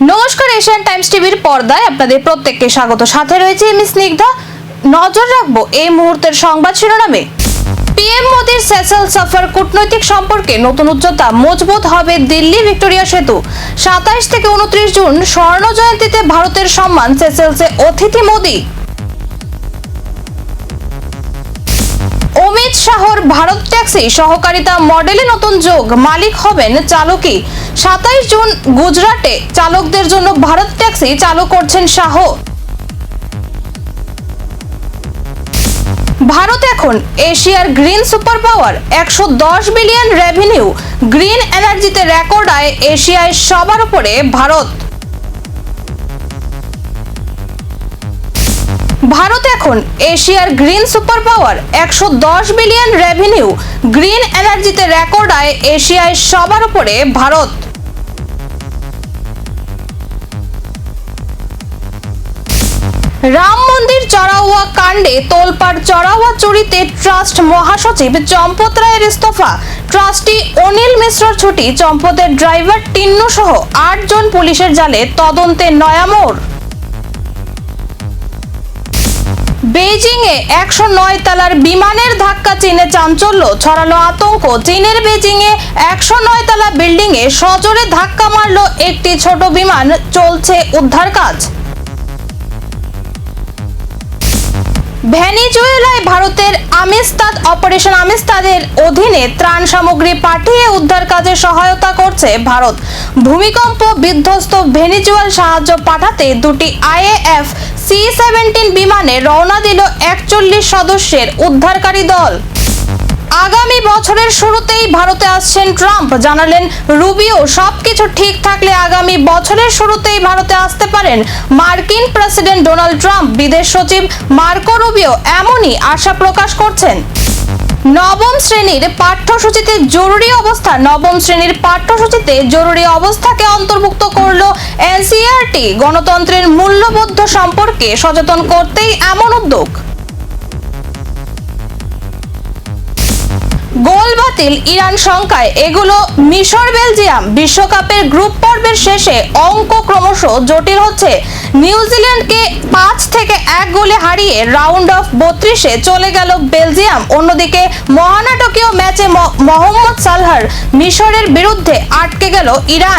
নমস্কার, Asian Times টিভির পর্দায় আপনাদের প্রত্যেককে স্বাগত। সাথে রয়েছে আমি স্নিগ্ধা। নজর রাখবো এই মুহূর্তের সংবাদ শিরোনামে। পিএম মোদির সেসেল সফর, কূটনৈতিক সম্পর্কে নতুন উচ্চতা, মজবুত হবে দিল্লি ভিক্টোরিয়া সেতু। 27 থেকে 29 জুন স্বর্ণ জয়ন্তীতে ভারতের সম্মান, সেসেলসে অতিথি মোদি। অমিত শাহর ভারত ট্যাক্সি সহকারিতা মডেলে নতুন যোগ, মালিক হবেন চালকই। 27 জুন গুজরাটে চালকদের জন্য ভারত ট্যাক্সি চালু করছেন শাহ। ভারত এখন এশিয়ার green super power, 110 billion revenue, green এনার্জিতে রেকর্ড আয়, এশিয়ায় সবার উপরে ভারত। ভারত এখন এশিয়ার green super power, 110 billion revenue, green এনার্জিতে রেকর্ড আয়, এশিয়ায় সবার উপরে ভারত। রাম মন্দির চড়াওয়া কাণ্ডে তোলপাড়, চড়াওয়া চুরিতে ট্রাস্ট মহাসচিব চম্পত রায়ের ইস্তফা, ট্রাস্টি অনিল মিশ্রর ছুটি, চম্পতের ড্রাইভার টিন্নু সহ 8 জন পুলিশের জালে, তদন্তে নয়া মোড়। বেইজিং এ 109 তলার বিমানের ধাক্কা, চীনে চাঞ্চল্য, ছড়ালো আতঙ্ক। চীনের বেইজিং এ 109 তলা বিল্ডিং এ সজোরে ধাক্কা মারল একটি ছোট বিমান, চলছে উদ্ধার কাজ। ভেনেজুয়েলায় ভারতের আমিস্তাদ অপারেশন আমিস্তাদের অধীনে ত্রাণ সামগ্রী পাঠিয়ে উদ্ধার কাজে সহায়তা করছে ভারত। ভূমিকম্প বিধ্বস্ত ভেনেজুয়েল সাহায্য পাঠাতে দুটি IAF C-17 বিমানে রওনা দিল 41 সদস্যের উদ্ধারকারী দল। আগামী বছরের শুরুতেই ভারতে আসছেন ট্রাম্প, জানালেন রুবিও। সবকিছু ঠিক থাকলে আগামী বছরের শুরুতেই ভারতে আসতে পারেন মার্কিন প্রেসিডেন্ট ডোনাল্ড ট্রাম্প। বিদেশ সচিব মার্কো রুবিও এমনই আশা প্রকাশ করছেন। নবম শ্রেণীর পাঠ্যসূচিতে জরুরি অবস্থা, নবম শ্রেণীর পাঠ্যসূচিতে জরুরি অবস্থাকে অন্তর্ভুক্ত করল NCERT। গণতন্ত্রের মূল্যবোধ সম্পর্কে সচেতন করতেই এমন উদ্যোগ। গোল বাতিল, ইরান শঙ্কায়, এগুলো মিশর বেলজিয়াম। বিশ্বকাপের গ্রুপ পর্বের শেষে অঙ্ক ক্রমশ জটিল হচ্ছে। নিউজিল্যান্ডকে 5 থেকে 1 গোলে হারিয়ে রাউন্ড অফ 32-এ চলে গেল বেলজিয়াম। অন্যদিকে মহানাটকীয় ম্যাচে মোহাম্মদ সালাহর মিশরের বিরুদ্ধে আটকে গেল ইরান।